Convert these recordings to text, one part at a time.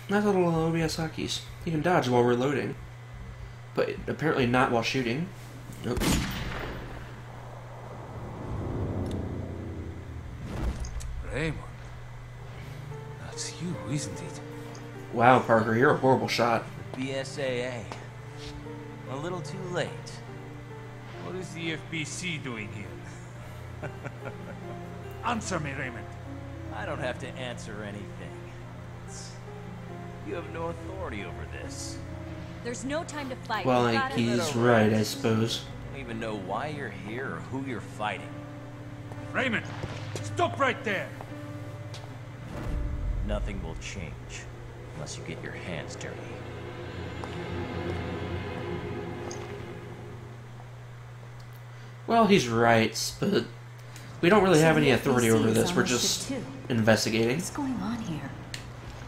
Nice little Obiasakis. You can dodge while reloading. But apparently not while shooting. Nope. Raymond. That's you, isn't it? Wow, Parker, you're a horrible shot. BSAA. A little too late. What is the FBC doing here? Answer me, Raymond. I don't have to answer anything. You have no authority over this. There's no time to fight. Well, We he's right, I suppose. I don't even know why you're here or who you're fighting. Raymond, stop right there. Nothing will change unless you get your hands dirty. Well, he's right, but we don't really have any authority over this. We're on ship just too. investigating. What's going on here?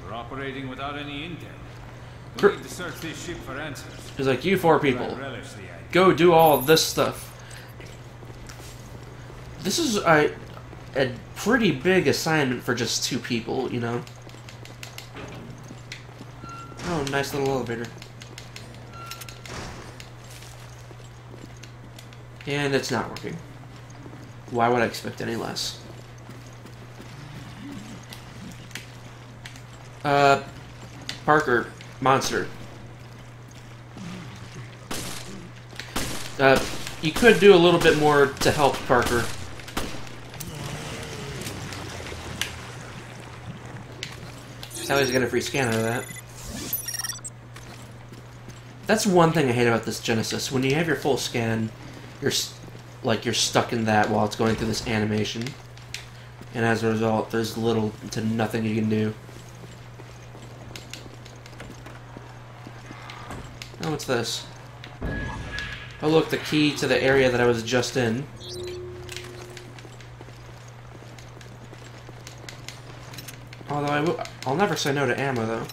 We're operating without any intel. Cr- We need to search this ship for answers. He's like, you four I people, relish the idea. go do all this stuff. This is a pretty big assignment for just two people, you know? Oh, nice little elevator. And it's not working. Why would I expect any less? Parker, monster. You could do a little bit more to help Parker. At least get a free scan out of that. That's one thing I hate about this Genesis. When you have your full scan, you're stuck in that while it's going through this animation, and as a result, there's little to nothing you can do. Oh, what's this? Oh, look, the key to the area that I was just in. Although I'll never say no to ammo, though.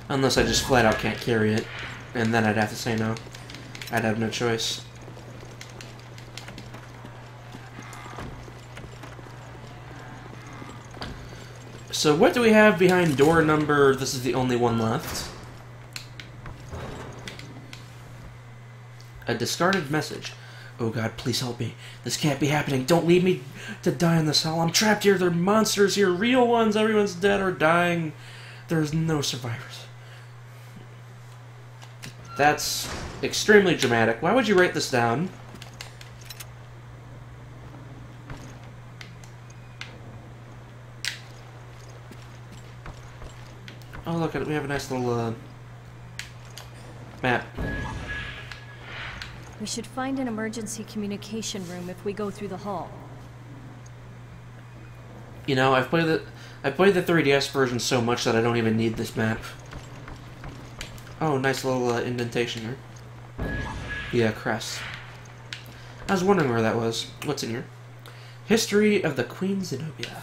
Unless I just flat out can't carry it, and then I'd have to say no. I'd have no choice. So what do we have behind door number... This is the only one left. A discarded message. Oh god, please help me. This can't be happening. Don't leave me to die in this hell. I'm trapped here. There are monsters here. Real ones. Everyone's dead or dying. There's no survivors. That's extremely dramatic. Why would you write this down? Oh, look, we have a nice little map. We should find an emergency communication room if we go through the hall. You know, I've played the 3DS version so much that I don't even need this map. Oh, nice little indentation here. Yeah, crest. I was wondering where that was. What's in here? History of the Queen Zenobia.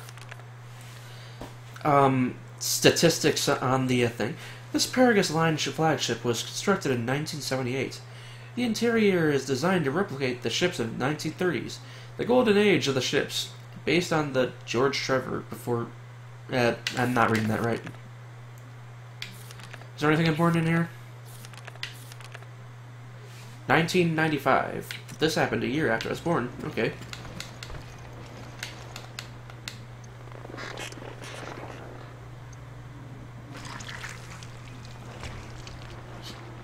Statistics on the thing. This Paragus Line flagship was constructed in 1978. The interior is designed to replicate the ships of the 1930s, the golden age of the ships, based on the George Trevor before... I'm not reading that right. Is there anything important in here? 1995. This happened a year after I was born. Okay.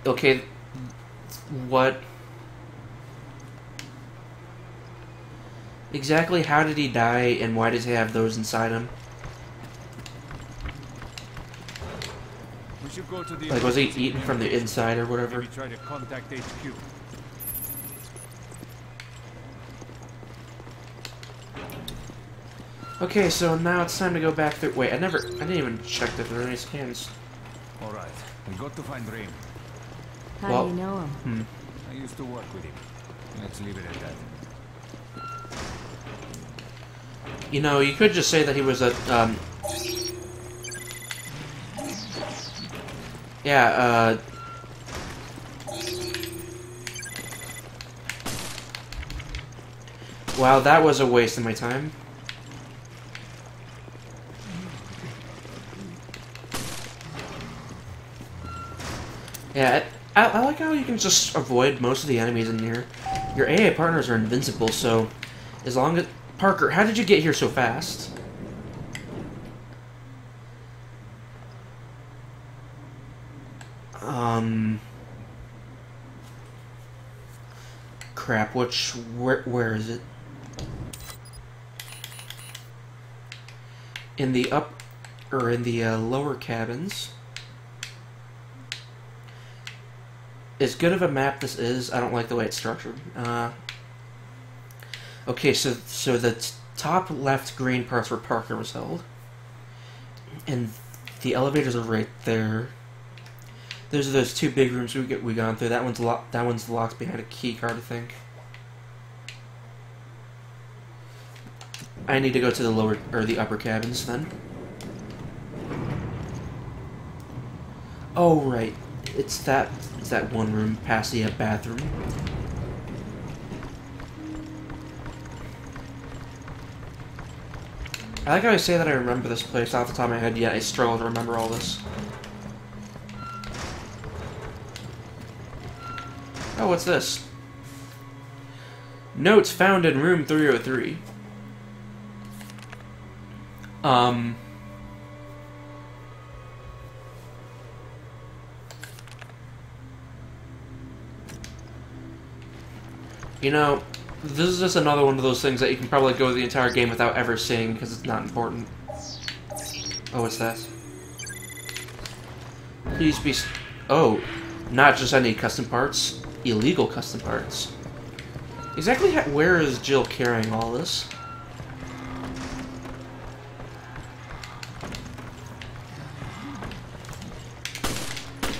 Okay. What? Exactly how did he die, and why does he have those inside him? We should go to the Like, was he eaten from the inside or whatever? Maybe try to contact HQ. Okay, so now it's time to go back through. Wait, I didn't even check if there are any scans. All right, we got to find Rain. How Well, do you know him? I used to work with him. Let's leave it at that. You know, you could just say that he was a, yeah, wow, that was a waste of my time. Yeah, I like how you can just avoid most of the enemies in here. Your AA partners are invincible, so as long as... Parker, how did you get here so fast? Crap, where is it? In the lower cabins. As good of a map this is, I don't like the way it's structured. Okay, so the top left green part's where Parker was held. And the elevators are right there. Those are those two big rooms we gone through. That one's locked behind a key card, I think. I need to go to the lower or the upper cabins then. Oh right, it's that one room past the bathroom. I like how I say that I remember this place off the top of my head, yet I struggle to remember all this. Oh, what's this? Notes found in room 303. You know, this is just another one of those things that you can probably go the entire game without ever seeing because it's not important. Oh, what's that? Please be... Oh, not just any custom parts. Illegal custom parts. Exactly where is Jill carrying all this?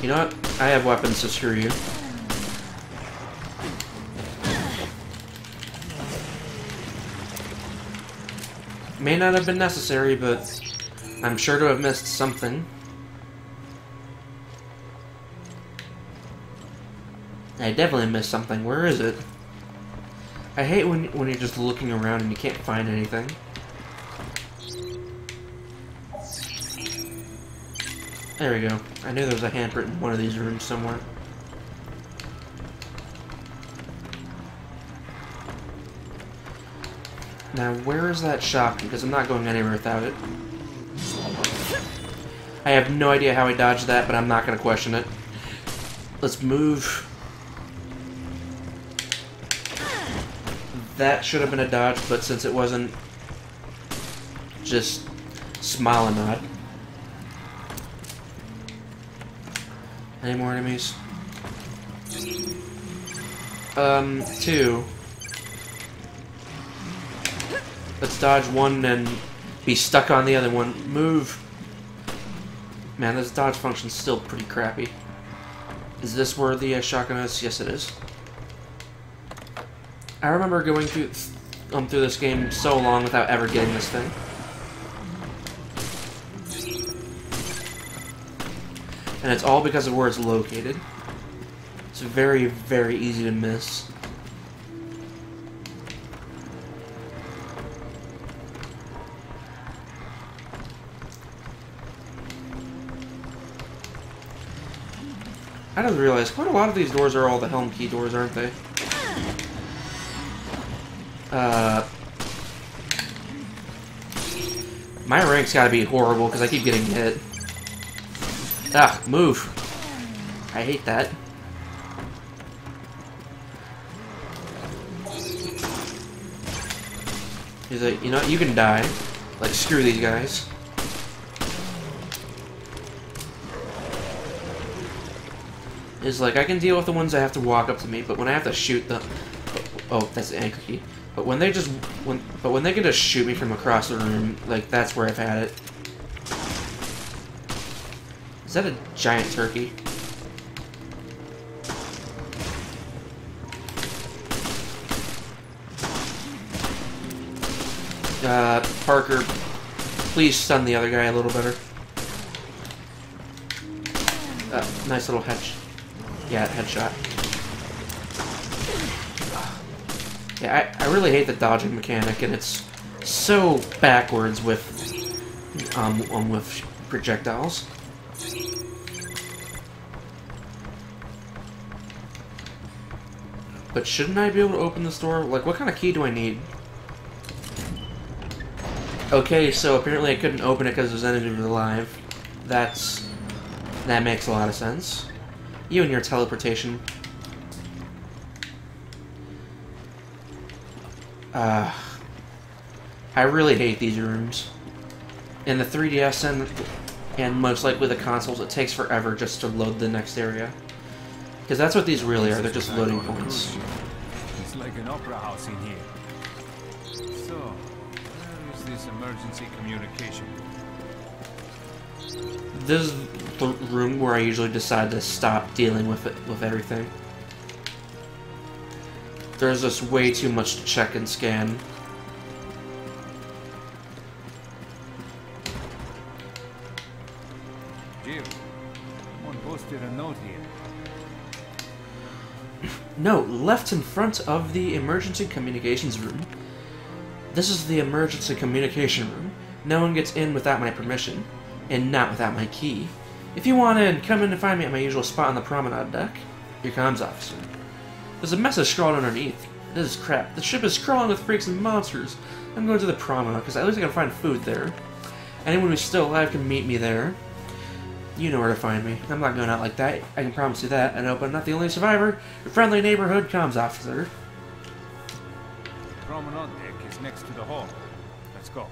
You know what? I have weapons to screw you. May not have been necessary, but I'm sure to have missed something. I definitely missed something. Where is it? I hate when you're just looking around and you can't find anything. There we go. I knew there was a handprint in one of these rooms somewhere. Now, where is that shotgun? Because I'm not going anywhere without it. I have no idea how I dodged that, but I'm not going to question it. Let's move. That should have been a dodge, but since it wasn't, just smile and nod. Any more enemies? Two. Let's dodge one and be stuck on the other one. Move. Man, this dodge function's still pretty crappy. Is this where the shotgun is? Yes, it is. I remember going through this game so long without ever getting this thing. And it's all because of where it's located. It's very, very easy to miss. I just realized quite a lot of these doors are all the Helm Key doors, aren't they? My rank's gotta be horrible because I keep getting hit. Ah, move. I hate that. He's like, you know what, you can die. Like, screw these guys. Is like, I can deal with the ones that have to walk up to me, but when I have to shoot them... Oh, that's the anchor key. But when they can just shoot me from across the room, like, that's where I've had it. Is that a giant turkey? Parker, please stun the other guy a little better. Nice little headshot. Yeah, headshot. Yeah, I really hate the dodging mechanic, and it's so backwards with projectiles. But shouldn't I be able to open this door? Like, what kind of key do I need? Okay, so apparently I couldn't open it because there's enemies alive. That makes a lot of sense. You and your teleportation. I really hate these rooms. In the 3DS and most likely the consoles, it takes forever just to load the next area. Because that's what these really are, they're just loading points. It's like an opera house in here. So, where is this emergency communication? This is the room where I usually decide to stop dealing with everything. There's just way too much to check and scan. Jim, someone posted a note here. No, left in front of the emergency communications room. This is the emergency communication room. No one gets in without my permission, and not without my key. If you want in, come in and find me at my usual spot on the promenade deck. Your comms officer. There's a message scrawled underneath. This is crap. The ship is crawling with freaks and monsters. I'm going to the promenade, because at least I can find food there. Anyone who's still alive can meet me there. You know where to find me. I'm not going out like that. I can promise you that. I know, but I'm not the only survivor. Your friendly neighborhood comms officer. The promenade deck is next to the hall. Let's go.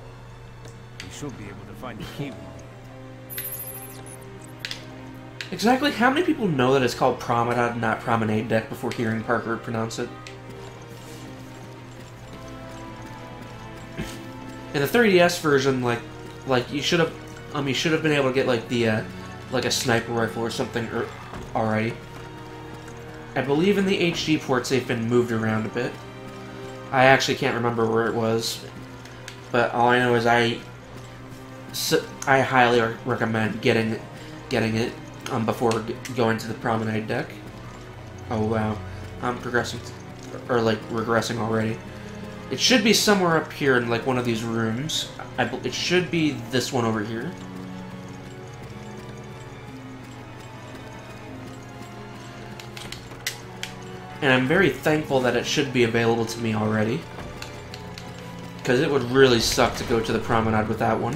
We should be able to find the key. Exactly how many people know that it's called promenade, not promenade deck, before hearing Parker pronounce it? In the 3DS version, like you should have been able to get like the like a sniper rifle or something already. I believe in the HD ports they've been moved around a bit. I actually can't remember where it was, but all I know is I highly recommend getting it before going to the promenade deck. Oh wow, I'm progressing, or like regressing already. It should be somewhere up here in like one of these rooms. It should be this one over here. And I'm very thankful that it should be available to me already. Because it would really suck to go to the promenade without one.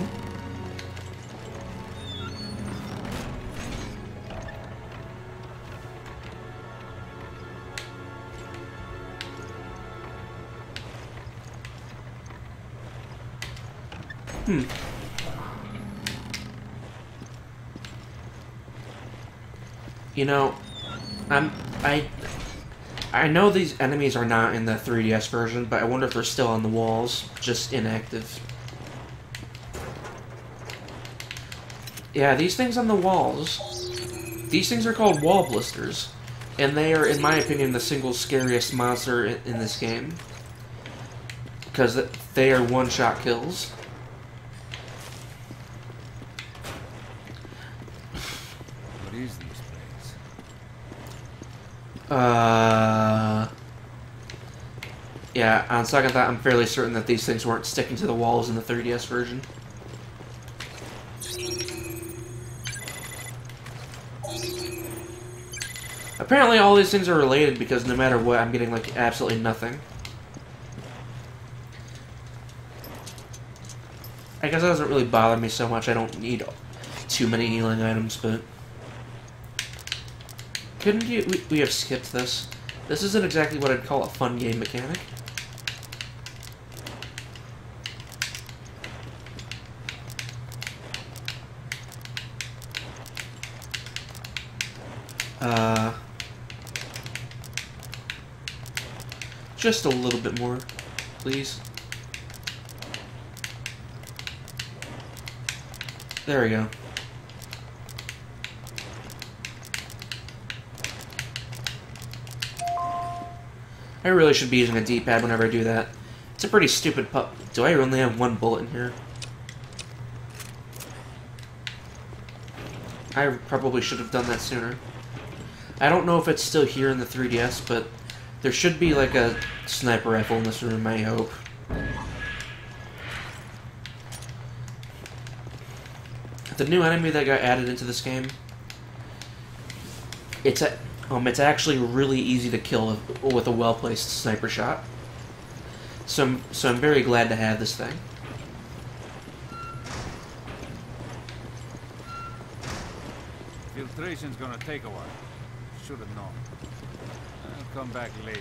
You know, I know these enemies are not in the 3DS version, but I wonder if they're still on the walls, just inactive. Yeah, these things on the walls, these things are called wall blisters, and they are, in my opinion, the single scariest monster in this game. Because they are one-shot kills. What is this place? Yeah, on second thought, I'm fairly certain that these things weren't sticking to the walls in the 3DS version. Apparently all these things are related because no matter what, I'm getting, like, absolutely nothing. I guess that doesn't really bother me so much. I don't need too many healing items, but... Couldn't we have skipped this? This isn't exactly what I'd call a fun game mechanic. Just a little bit more, please. There we go. I really should be using a D-pad whenever I do that. It's a pretty stupid pup. Do I only have one bullet in here? I probably should have done that sooner. I don't know if it's still here in the 3DS, but there should be like a sniper rifle in this room, I hope. The new enemy that got added into this game, It's actually really easy to kill with a well-placed sniper shot. So I'm very glad to have this thing. Filtration's gonna take a while. Should have known. I'll come back later.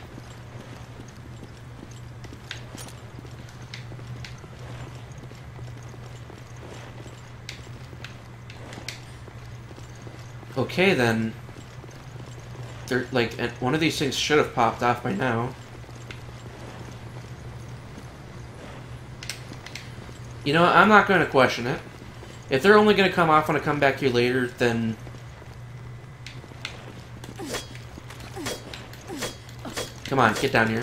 Okay then. They're like, one of these things should have popped off by now. You know, I'm not going to question it. If they're only going to come off when I come back here later, then... Come on, get down here.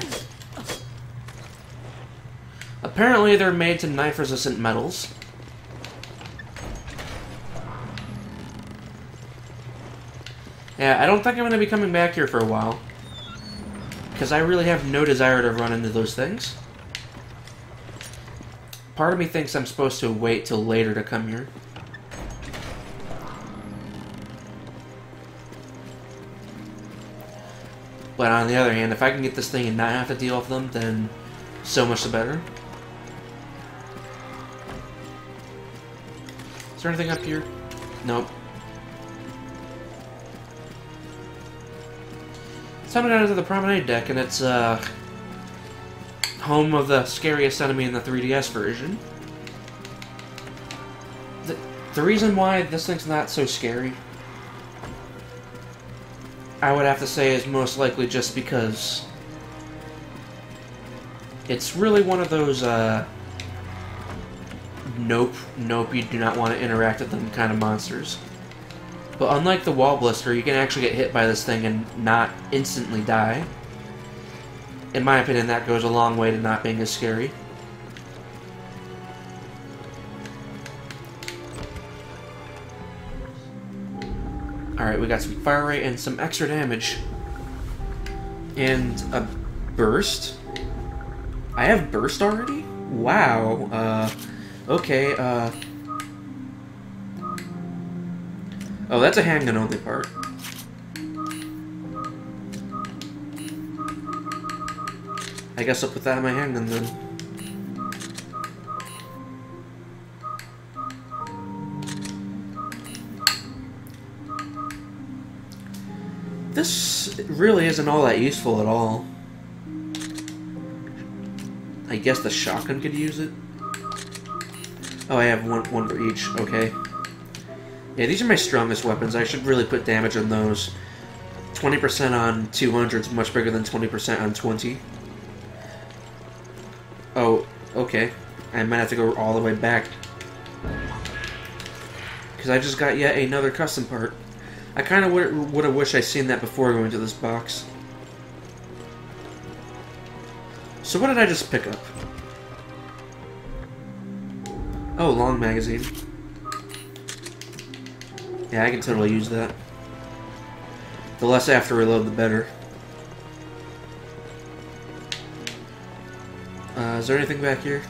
Apparently they're made to knife-resistant metals. Yeah, I don't think I'm going to be coming back here for a while. Because I really have no desire to run into those things. Part of me thinks I'm supposed to wait till later to come here. But on the other hand, if I can get this thing and not have to deal with them, then so much the better. Is there anything up here? Nope. It's time to go down to the promenade deck, and it's home of the scariest enemy in the 3DS version. The reason why this thing's not so scary, I would have to say, is most likely just because it's really one of those nope, you do not want to interact with them kind of monsters. But unlike the wall blister, you can actually get hit by this thing and not instantly die. In my opinion, that goes a long way to not being as scary. Alright, we got some fire rate and some extra damage. And a burst? I have burst already? Wow, okay, oh, that's a handgun only part. I guess I'll put that in my handgun then. This really isn't all that useful at all. I guess the shotgun could use it. Oh, I have one for each. Okay. Yeah, these are my strongest weapons. I should really put damage on those. 20% on 200 is much bigger than 20% on 20. Oh, okay. I might have to go all the way back. Because I just got yet another custom part. I kind of would have wished I'd seen that before going to this box. So what did I just pick up? Oh, long magazine. Yeah, I can totally use that. The less I have to reload, the better. Is there anything back here?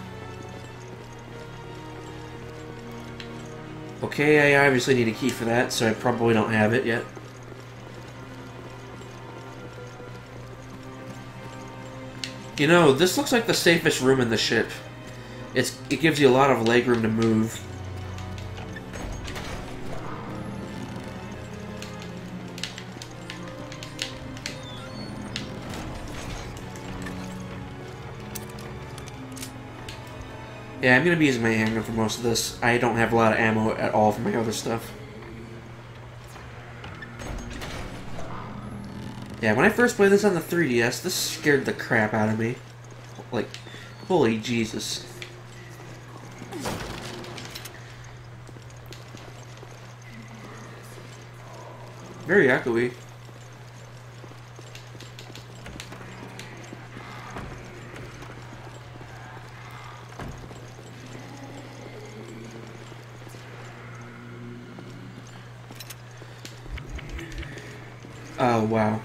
Okay, I obviously need a key for that, so I probably don't have it yet. You know, this looks like the safest room in the ship. It gives you a lot of legroom to move. Yeah, I'm going to be using my handgun for most of this. I don't have a lot of ammo at all for my other stuff. Yeah, when I first played this on the 3DS, this scared the crap out of me. Like, holy Jesus. Very echoey. Oh, wow.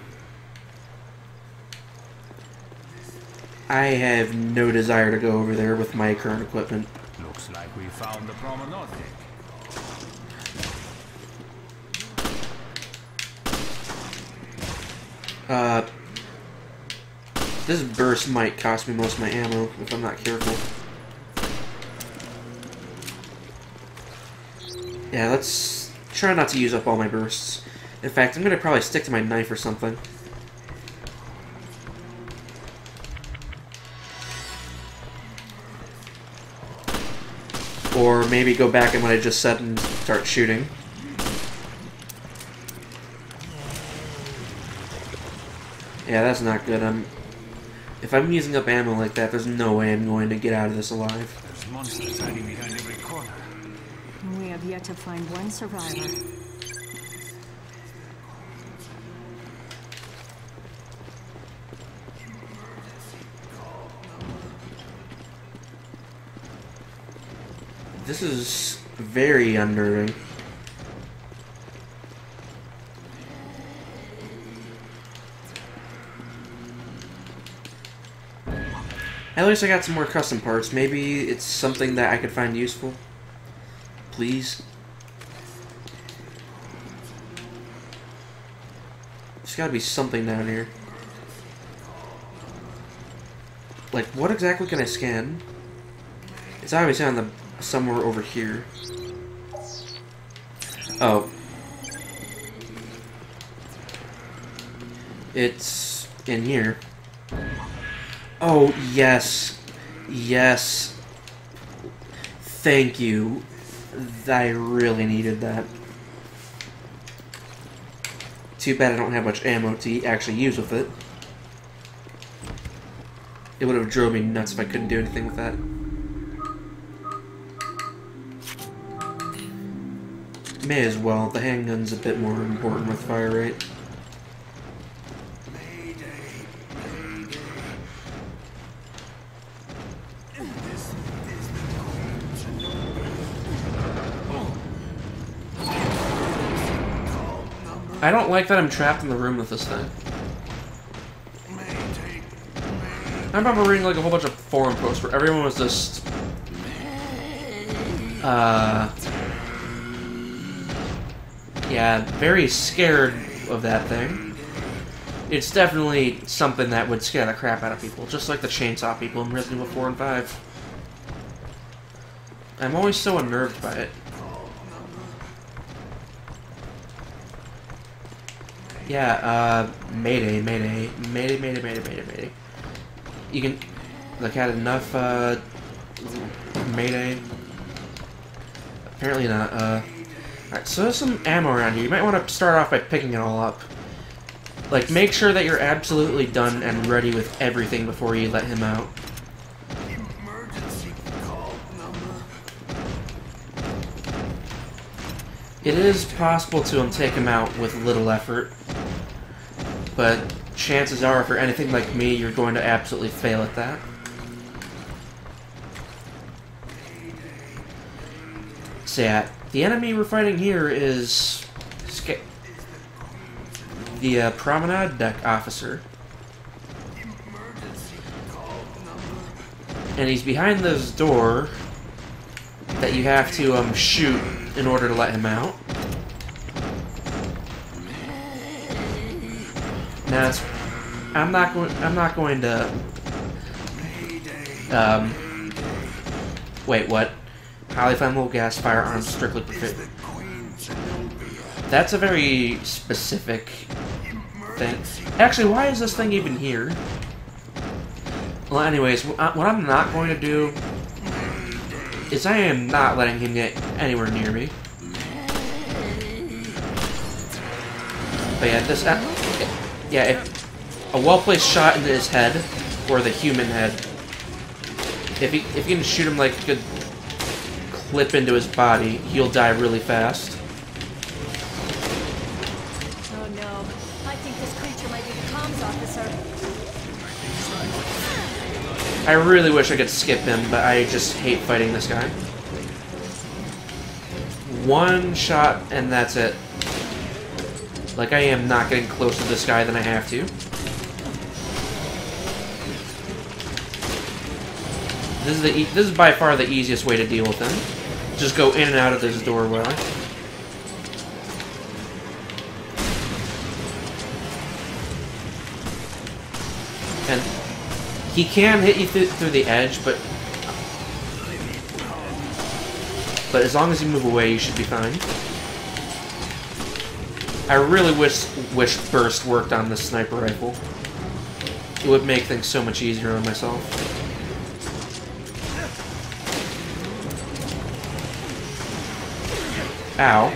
I have no desire to go over there with my current equipment. Looks like we found the promenade deck. Uh, this burst might cost me most of my ammo if I'm not careful. Yeah, let's try not to use up all my bursts. In fact, I'm gonna probably stick to my knife or something. Or maybe go back on what I just said and start shooting. Yeah, that's not good. If I'm using up ammo like that, there's no way I'm going to get out of this alive. There's monsters hiding behind every corner. We have yet to find one survivor. This is very unnerving. At least I got some more custom parts. Maybe it's something that I could find useful. Please. There's gotta be something down here. Like, what exactly can I scan? It's obviously on the somewhere over here. Oh. It's in here. Oh, yes. Yes. Thank you. I really needed that. Too bad I don't have much ammo to actually use with it. It would have drove me nuts if I couldn't do anything with that. May as well. The handgun's a bit more important with fire rate. I don't like that I'm trapped in the room with this thing. I remember reading like a whole bunch of forum posts where everyone was just yeah, very scared of that thing. It's definitely something that would scare the crap out of people, just like the chainsaw people in Resident Evil 4 and 5. I'm always so unnerved by it. Yeah, mayday, mayday, mayday, mayday, mayday, mayday, mayday. You can, like, had enough, mayday. Apparently not, Alright, so there's some ammo around here. You might want to start off by picking it all up. Like, make sure that you're absolutely done and ready with everything before you let him out. It is possible to take him out with little effort, but chances are, if you're anything like me, you're going to absolutely fail at that. So yeah, the enemy we're fighting here is the Promenade Deck Officer. And he's behind this door that you have to shoot in order to let him out. Now I'm not going to wait, what? Highly flammable gas firearms strictly prohibited. That's a very specific thing. Actually, why is this thing even here? Well, anyways, what I'm not going to do is I am not letting him get anywhere near me. But yeah, this... yeah, if a well-placed shot into his head, or the human head, if you can shoot him like a good clip into his body, he'll die really fast. Oh no, I think this creature might be the comms officer. I really wish I could skip him, but I just hate fighting this guy. One shot, and that's it. Like, I am not getting closer to this guy than I have to. This is by far the easiest way to deal with him. Just go in and out of this doorway. He can hit you through the edge, but as long as you move away, you should be fine. I really wish burst worked on this sniper rifle. It would make things so much easier on myself. Ow.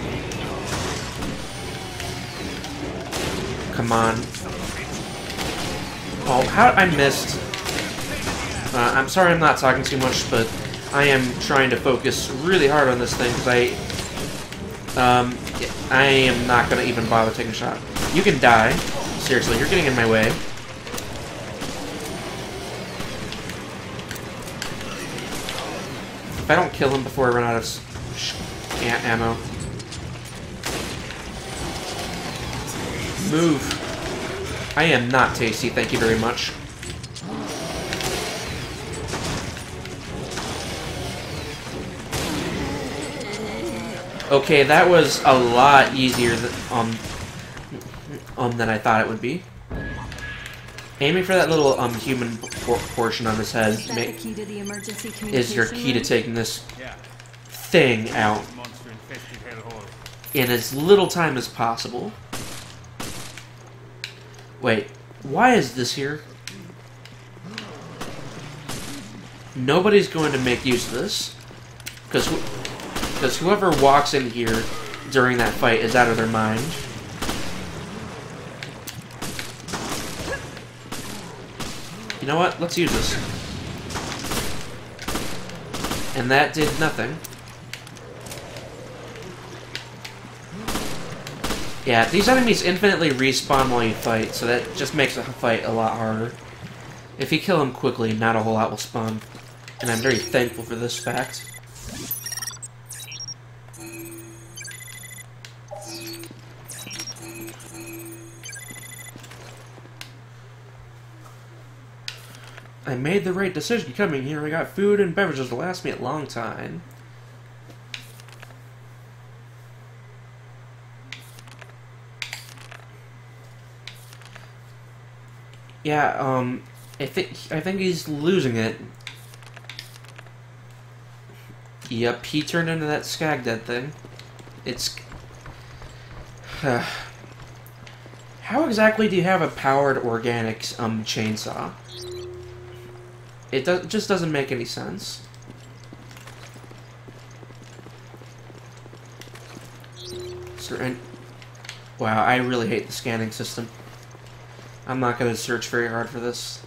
Come on. Oh, how I missed. I'm sorry I'm not talking too much, but I am trying to focus really hard on this thing, because I am not going to even bother taking a shot. You can die. Seriously, you're getting in my way. If I don't kill him before I run out of ammo. Move. I am not tasty, thank you very much. Okay, that was a lot easier than I thought it would be. Aiming for that little human portion on his head is your key to taking this thing out in as little time as possible. Wait, why is this here? Nobody's going to make use of this, because whoever walks in here during that fight is out of their mind. You know what? Let's use this. And that did nothing. Yeah, these enemies infinitely respawn while you fight, so that just makes the fight a lot harder. If you kill them quickly, not a whole lot will spawn. And I'm very thankful for this fact. I made the right decision coming here. I got food and beverages to last me a long time. Yeah, I think he's losing it. Yep, he turned into that skag dead thing. It's how exactly do you have a powered organic chainsaw? It just doesn't make any sense. Wow, I really hate the scanning system. I'm not going to search very hard for this.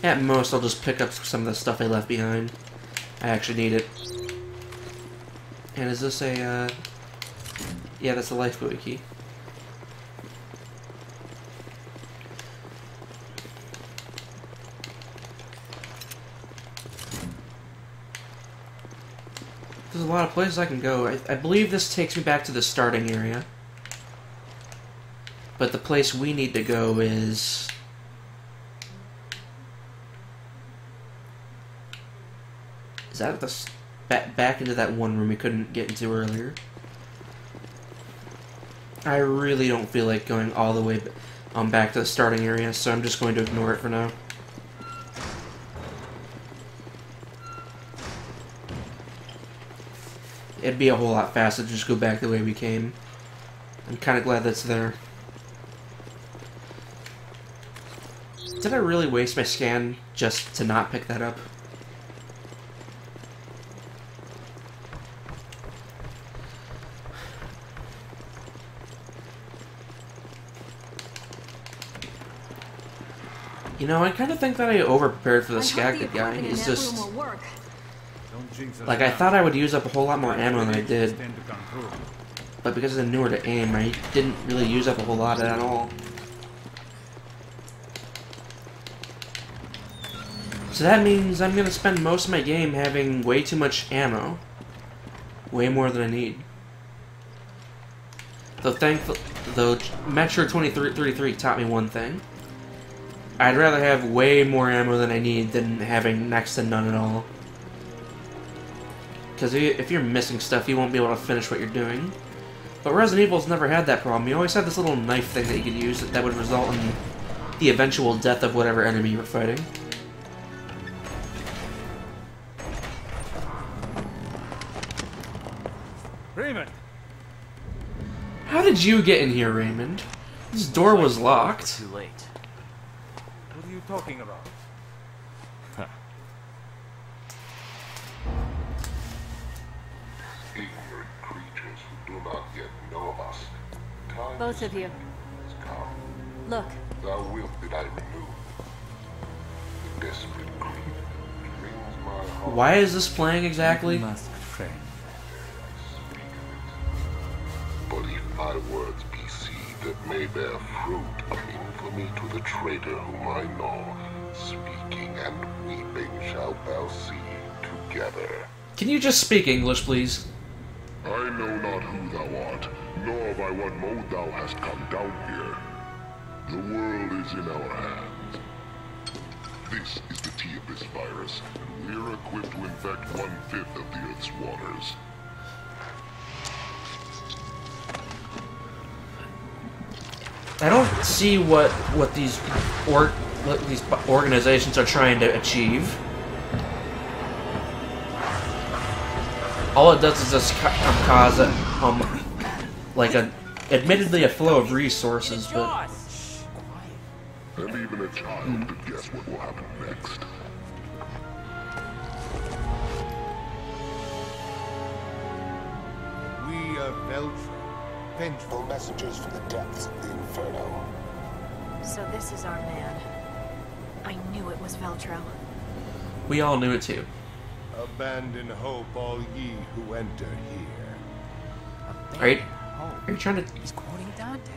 At most, I'll just pick up some of the stuff I left behind. I actually need it. And is this a, yeah, that's a lifeboat key. There's a lot of places I can go. I believe this takes me back to the starting area. But the place we need to go is... Is that the... back into that one room we couldn't get into earlier? I really don't feel like going all the way back to the starting area, so I'm just going to ignore it for now. It'd be a whole lot faster to just go back the way we came. I'm kind of glad that's there. Did I really waste my scan just to not pick that up? You know, I kind of think that I over-prepared for the skag guy. He's just... Like, I thought I would use up a whole lot more ammo than I did. But because I knew where to aim, I didn't really use up a whole lot at all. So that means I'm going to spend most of my game having way too much ammo. Way more than I need. Though Metro 2033 taught me one thing. I'd rather have way more ammo than I need than having next to none at all. Because if you're missing stuff, you won't be able to finish what you're doing. But Resident Evil's never had that problem. You always had this little knife thing that you could use that would result in the eventual death of whatever enemy you're fighting. Raymond! How did you get in here, Raymond? This door was locked. Too late. What are you talking about? Ignorant creatures who do not yet know us. Time Both of you. has come. Look, Thou wilt that I renew. The desperate greed wrings my heart. Why is this playing exactly? Masked friend. But if thy words be seed that may bear fruit of infamy to the traitor whom I know, speaking and weeping shalt thou see together. Can you just speak English, please? I know not who thou art, nor by what mode thou hast come down here. The world is in our hands. This is the tea of this virus, and we're equipped to infect 1/5 of the Earth's waters. I don't see what these organizations are trying to achieve. All it does is just cause admittedly a flow of resources, but And even a child could guess what will happen next. We are Veltro, vengeful messengers from the depths of the Inferno. so this is our man. I knew it was Veltro. we all knew it too. Abandon hope, all ye who enter here. Are you trying to? He's quoting Dante.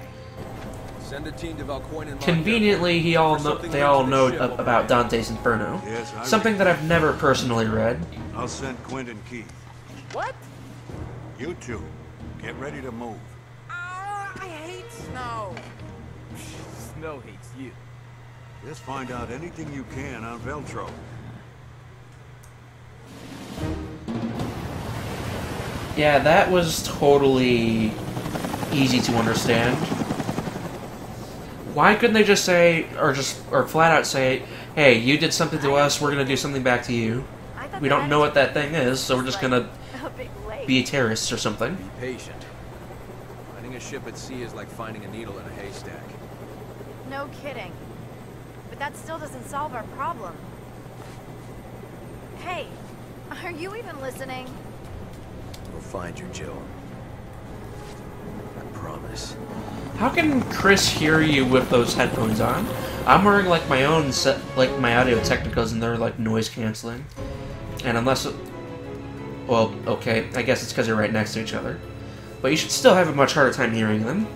Send a team to Valcoin and Conveniently, they all know about Dante's Inferno. Yes, I Something that I've never personally read. I'll send Quint and Keith. What? You two, get ready to move. I hate snow. Snow hates you. Just find out anything you can on Veltro. Yeah, that was totally easy to understand. Why couldn't they just say, or flat out say, hey, you did something to us, we're gonna do something back to you. We don't know what that thing is, so we're just gonna be terrorists or something. Be patient. Finding a ship at sea is like finding a needle in a haystack. No kidding. But that still doesn't solve our problem. Hey, are you even listening? We'll find you, Jill. I promise. How can Chris hear you with those headphones on? I'm wearing like my own set, like my Audio Technicas, and they're like noise canceling. And unless, well, okay, I guess it's because they're right next to each other. But you should still have a much harder time hearing them.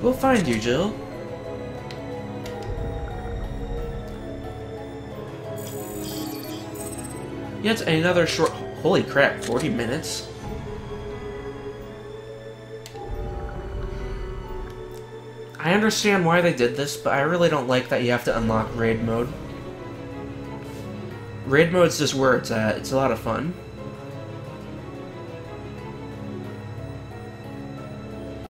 We'll find you, Jill. Yet another short... Holy crap, 40 minutes? I understand why they did this, but I really don't like that you have to unlock raid mode. Raid mode's just where it's at. It's a lot of fun.